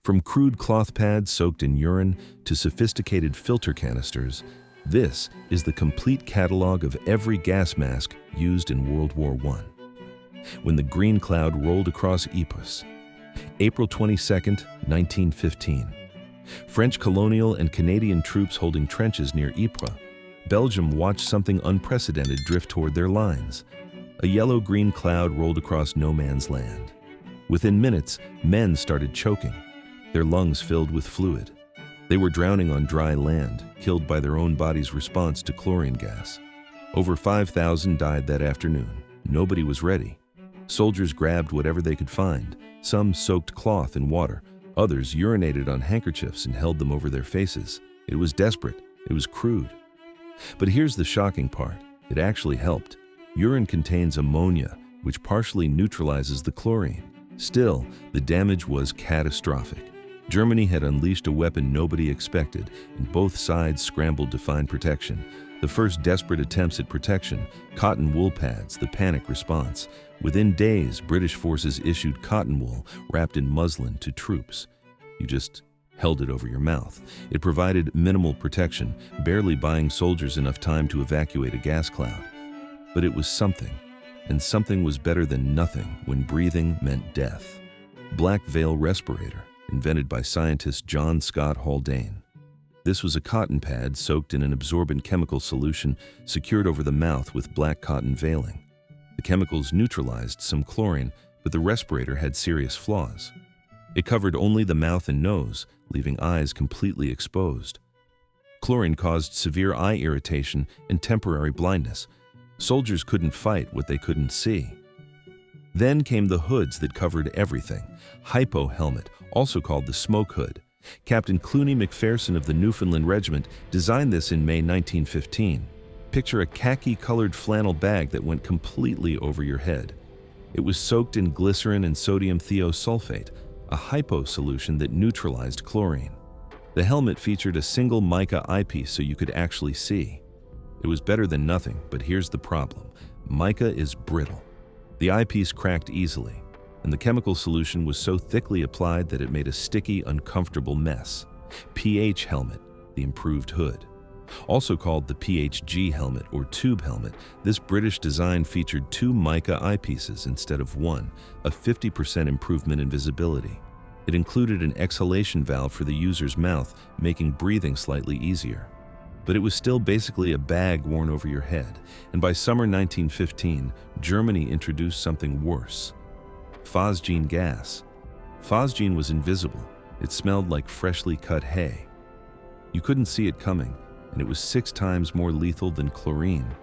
From crude cloth pads soaked in urine to sophisticated filter canisters, this is the complete catalog of every gas mask used in World War I. When the green cloud rolled across Ypres, April 22, 1915, French colonial and Canadian troops holding trenches near Ypres, Belgium watched something unprecedented drift toward their lines. A yellow-green cloud rolled across no man's land. Within minutes, men started choking, their lungs filled with fluid. They were drowning on dry land, killed by their own body's response to chlorine gas. Over 5,000 died that afternoon. Nobody was ready. Soldiers grabbed whatever they could find. Some soaked cloth in water. Others urinated on handkerchiefs and held them over their faces. It was desperate. It was crude. But here's the shocking part. It actually helped. Urine contains ammonia, which partially neutralizes the chlorine. Still, the damage was catastrophic. Germany had unleashed a weapon nobody expected, and both sides scrambled to find protection. The first desperate attempts at protection, cotton wool pads, the panic response. Within days, British forces issued cotton wool wrapped in muslin to troops. You just held it over your mouth. It provided minimal protection, barely buying soldiers enough time to evacuate a gas cloud. But it was something, and something was better than nothing when breathing meant death. Black veil respirator, invented by scientist John Scott Haldane. This was a cotton pad soaked in an absorbent chemical solution secured over the mouth with black cotton veiling. The chemicals neutralized some chlorine, but the respirator had serious flaws. It covered only the mouth and nose, leaving eyes completely exposed. Chlorine caused severe eye irritation and temporary blindness. Soldiers couldn't fight what they couldn't see. Then came the hoods that covered everything. Hypo helmet, also called the smoke hood. Captain Cluny McPherson of the Newfoundland Regiment designed this in May 1915. Picture a khaki-colored flannel bag that went completely over your head. It was soaked in glycerin and sodium thiosulfate, a hypo solution that neutralized chlorine. The helmet featured a single mica eyepiece so you could actually see. It was better than nothing, but here's the problem. Mica is brittle. The eyepiece cracked easily, and the chemical solution was so thickly applied that it made a sticky, uncomfortable mess. PH helmet, the improved hood. Also called the PHG helmet or tube helmet, this British design featured 2 mica eyepieces instead of 1, a 50% improvement in visibility. It included an exhalation valve for the user's mouth, making breathing slightly easier. But it was still basically a bag worn over your head, and by summer 1915, Germany introduced something worse. Phosgene gas. Phosgene was invisible. It smelled like freshly cut hay. You couldn't see it coming, and it was 6 times more lethal than chlorine.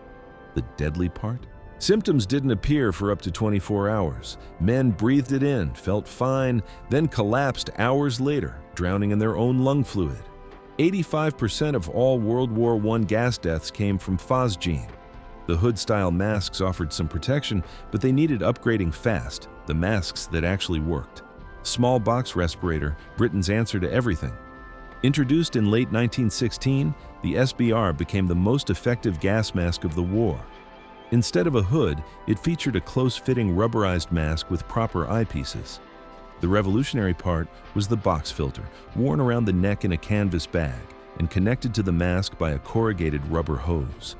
The deadly part? Symptoms didn't appear for up to 24 hours. Men breathed it in, felt fine, then collapsed hours later, drowning in their own lung fluid. 85% of all World War I gas deaths came from phosgene. The hood-style masks offered some protection, but they needed upgrading fast, the masks that actually worked. Small box respirator, Britain's answer to everything. Introduced in late 1916, the SBR became the most effective gas mask of the war. Instead of a hood, it featured a close-fitting rubberized mask with proper eyepieces. The revolutionary part was the box filter, worn around the neck in a canvas bag and connected to the mask by a corrugated rubber hose.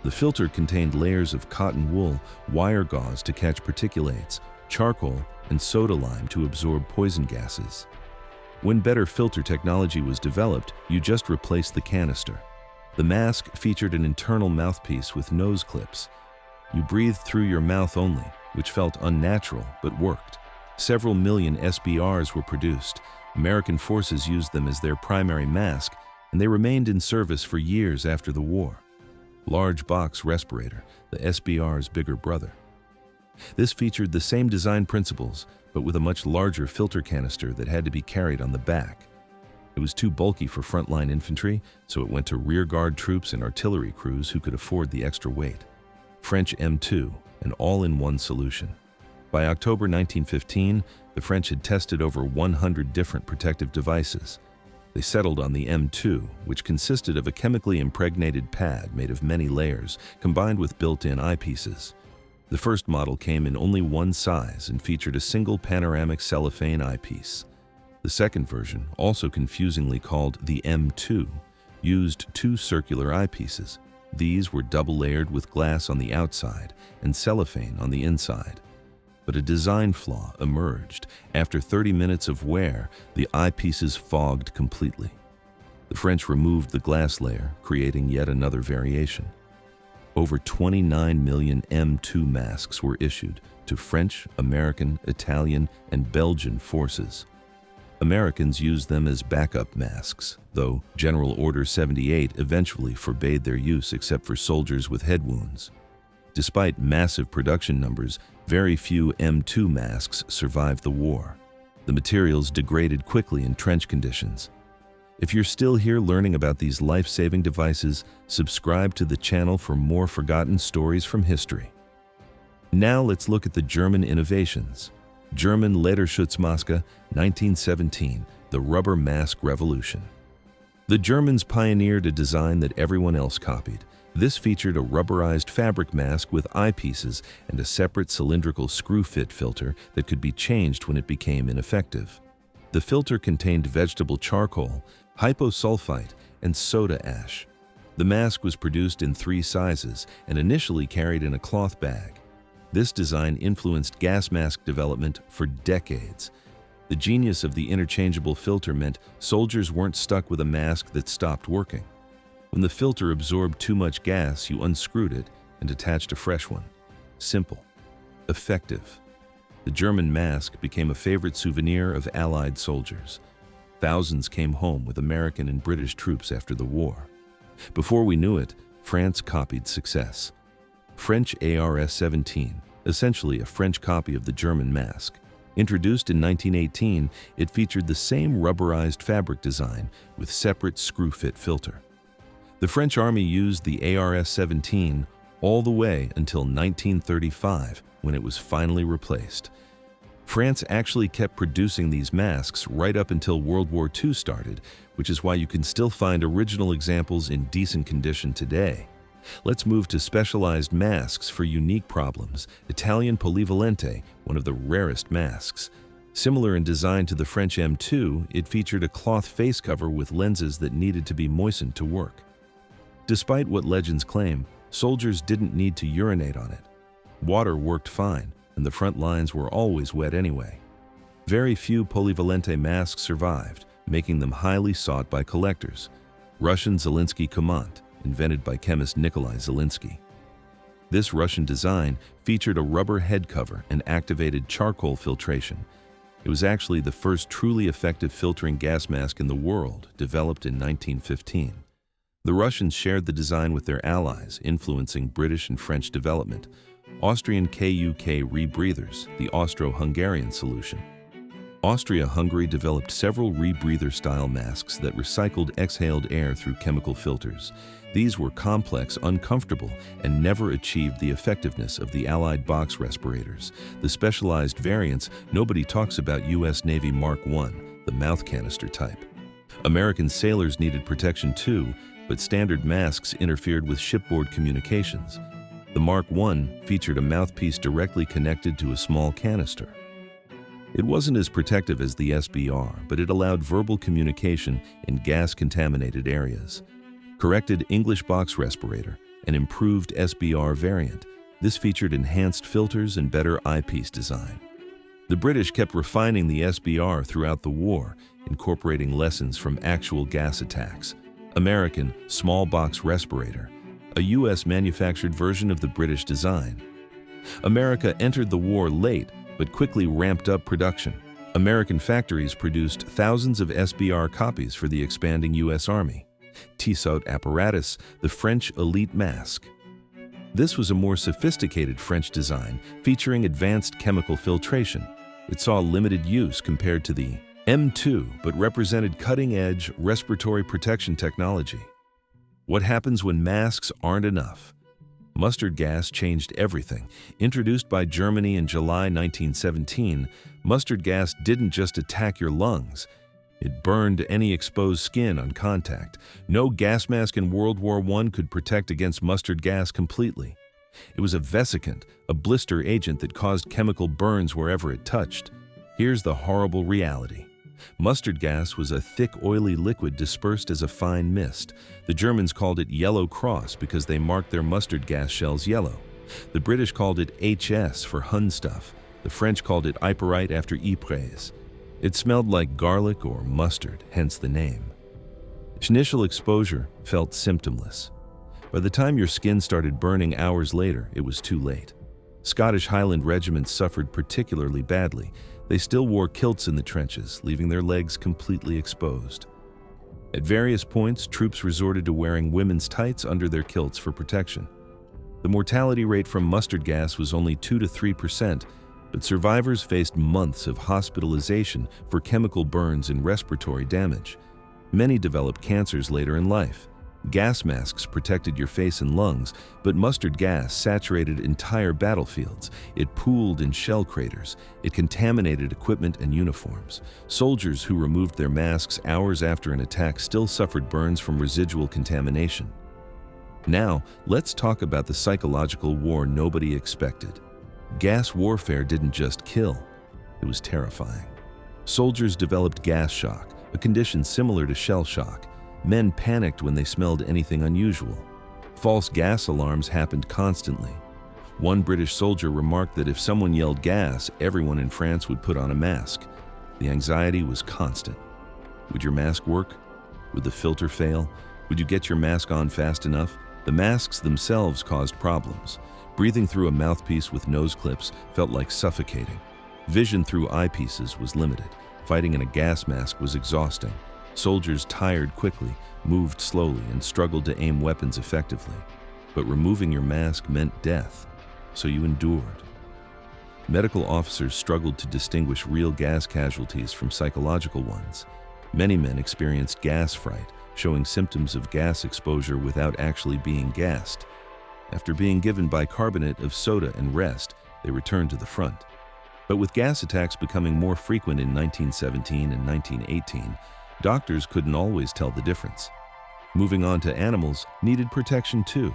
The filter contained layers of cotton wool, wire gauze to catch particulates, charcoal, and soda lime to absorb poison gases. When better filter technology was developed, you just replaced the canister. The mask featured an internal mouthpiece with nose clips. You breathed through your mouth only, which felt unnatural but worked. Several million SBRs were produced. American forces used them as their primary mask, and they remained in service for years after the war. Large box respirator, the SBR's bigger brother. This featured the same design principles, but with a much larger filter canister that had to be carried on the back. It was too bulky for frontline infantry, so it went to rearguard troops and artillery crews who could afford the extra weight. French M2, an all-in-one solution. By October 1915, the French had tested over 100 different protective devices. They settled on the M2, which consisted of a chemically impregnated pad made of many layers, combined with built-in eyepieces. The first model came in only one size and featured a single panoramic cellophane eyepiece. The second version, also confusingly called the M2, used two circular eyepieces. These were double-layered with glass on the outside and cellophane on the inside. But a design flaw emerged. After 30 minutes of wear, the eyepieces fogged completely. The French removed the glass layer, creating yet another variation. Over 29 million M2 masks were issued to French, American, Italian, and Belgian forces. Americans used them as backup masks, though General Order 78 eventually forbade their use except for soldiers with head wounds. Despite massive production numbers, very few M2 masks survived the war. The materials degraded quickly in trench conditions. If you're still here learning about these life-saving devices, subscribe to the channel for more forgotten stories from history. Now let's look at the German innovations. German Lederschutzmaske, 1917, the rubber mask revolution. The Germans pioneered a design that everyone else copied. This featured a rubberized fabric mask with eyepieces and a separate cylindrical screw-fit filter that could be changed when it became ineffective. The filter contained vegetable charcoal, hyposulfite, and soda ash. The mask was produced in 3 sizes and initially carried in a cloth bag. This design influenced gas mask development for decades. The genius of the interchangeable filter meant soldiers weren't stuck with a mask that stopped working. When the filter absorbed too much gas, you unscrewed it and attached a fresh one. Simple. Effective. The German mask became a favorite souvenir of Allied soldiers. Thousands came home with American and British troops after the war. Before we knew it, France copied success. French ARS-17, essentially a French copy of the German mask. Introduced in 1918, it featured the same rubberized fabric design with separate screw-fit filter. The French Army used the ARS-17 all the way until 1935, when it was finally replaced. France actually kept producing these masks right up until World War II started, which is why you can still find original examples in decent condition today. Let's move to specialized masks for unique problems. Italian Polivalente, one of the rarest masks. Similar in design to the French M2, it featured a cloth face cover with lenses that needed to be moistened to work. Despite what legends claim, soldiers didn't need to urinate on it. Water worked fine, and the front lines were always wet anyway. Very few Polivalente masks survived, making them highly sought by collectors. Russian Zelinsky Komont, invented by chemist Nikolai Zelinsky. This Russian design featured a rubber head cover and activated charcoal filtration. It was actually the first truly effective filtering gas mask in the world, developed in 1915. The Russians shared the design with their allies, influencing British and French development. Austrian KUK rebreathers, the Austro-Hungarian solution. Austria-Hungary developed several rebreather-style masks that recycled exhaled air through chemical filters. These were complex, uncomfortable, and never achieved the effectiveness of the Allied box respirators. The specialized variants, nobody talks about U.S. Navy Mark I, the mouth canister type. American sailors needed protection too, but standard masks interfered with shipboard communications. The Mark I featured a mouthpiece directly connected to a small canister. It wasn't as protective as the SBR, but it allowed verbal communication in gas-contaminated areas. Corrected English box respirator, an improved SBR variant. This featured enhanced filters and better eyepiece design. The British kept refining the SBR throughout the war, incorporating lessons from actual gas attacks. American small box respirator, a US-manufactured version of the British design. America entered the war late, but quickly ramped up production. American factories produced thousands of SBR copies for the expanding US Army. Tissot apparatus, the French elite mask. This was a more sophisticated French design, featuring advanced chemical filtration. It saw limited use compared to the M2, but represented cutting-edge respiratory protection technology. What happens when masks aren't enough? Mustard gas changed everything. Introduced by Germany in July 1917, mustard gas didn't just attack your lungs. It burned any exposed skin on contact. No gas mask in World War I could protect against mustard gas completely. It was a vesicant, a blister agent that caused chemical burns wherever it touched. Here's the horrible reality. Mustard gas was a thick, oily liquid dispersed as a fine mist. The Germans called it Yellow Cross because they marked their mustard gas shells yellow. The British called it HS for Hun stuff. The French called it Yperite after Ypres. It smelled like garlic or mustard, hence the name. Initial exposure felt symptomless. By the time your skin started burning hours later, it was too late. Scottish Highland regiments suffered particularly badly. They still wore kilts in the trenches, leaving their legs completely exposed. At various points, troops resorted to wearing women's tights under their kilts for protection. The mortality rate from mustard gas was only 2 to 3%, but survivors faced months of hospitalization for chemical burns and respiratory damage. Many developed cancers later in life. Gas masks protected your face and lungs, but mustard gas saturated entire battlefields. It pooled in shell craters. It contaminated equipment and uniforms. Soldiers who removed their masks hours after an attack still suffered burns from residual contamination. Now, let's talk about the psychological war nobody expected. Gas warfare didn't just kill, it was terrifying. Soldiers developed gas shock, a condition similar to shell shock. Men panicked when they smelled anything unusual. False gas alarms happened constantly. One British soldier remarked that if someone yelled gas, everyone in France would put on a mask. The anxiety was constant. Would your mask work? Would the filter fail? Would you get your mask on fast enough? The masks themselves caused problems. Breathing through a mouthpiece with nose clips felt like suffocating. Vision through eyepieces was limited. Fighting in a gas mask was exhausting. Soldiers tired quickly, moved slowly, and struggled to aim weapons effectively. But removing your mask meant death, so you endured. Medical officers struggled to distinguish real gas casualties from psychological ones. Many men experienced gas fright, showing symptoms of gas exposure without actually being gassed. After being given bicarbonate of soda and rest, they returned to the front. But with gas attacks becoming more frequent in 1917 and 1918, doctors couldn't always tell the difference. Moving on to animals needed protection too.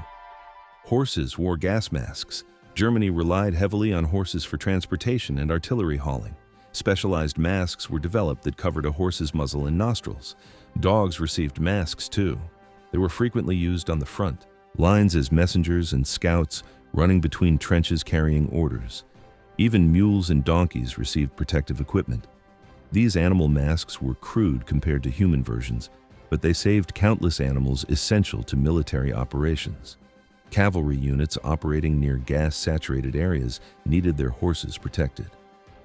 Horses wore gas masks. Germany relied heavily on horses for transportation and artillery hauling. Specialized masks were developed that covered a horse's muzzle and nostrils. Dogs received masks too. They were frequently used on the front lines as messengers and scouts, running between trenches carrying orders. Even mules and donkeys received protective equipment. These animal masks were crude compared to human versions, but they saved countless animals essential to military operations. Cavalry units operating near gas-saturated areas needed their horses protected.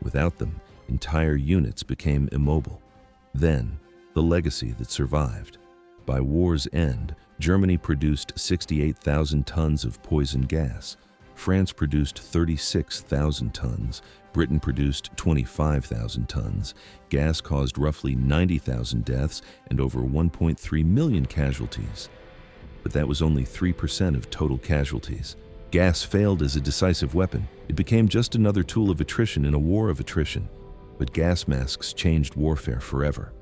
Without them, entire units became immobile. Then, the legacy that survived. By war's end, Germany produced 68,000 tons of poison gas. France produced 36,000 tons. Britain produced 25,000 tons. Gas caused roughly 90,000 deaths and over 1.3 million casualties. But that was only 3% of total casualties. Gas failed as a decisive weapon. It became just another tool of attrition in a war of attrition. But gas masks changed warfare forever.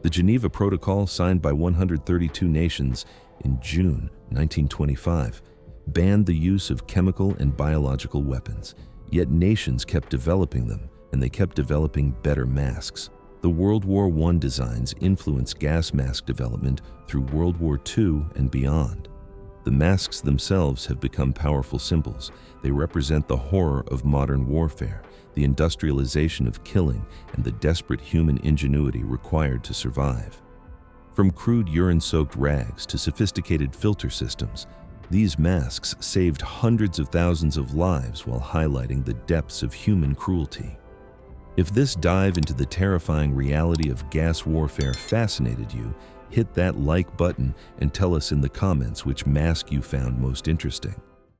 The Geneva Protocol, signed by 132 nations in June 1925, banned the use of chemical and biological weapons. Yet nations kept developing them, and they kept developing better masks. The World War I designs influenced gas mask development through World War II and beyond. The masks themselves have become powerful symbols. They represent the horror of modern warfare, the industrialization of killing, and the desperate human ingenuity required to survive. From crude urine-soaked rags to sophisticated filter systems, these masks saved hundreds of thousands of lives while highlighting the depths of human cruelty. If this dive into the terrifying reality of gas warfare fascinated you, hit that like button and tell us in the comments which mask you found most interesting.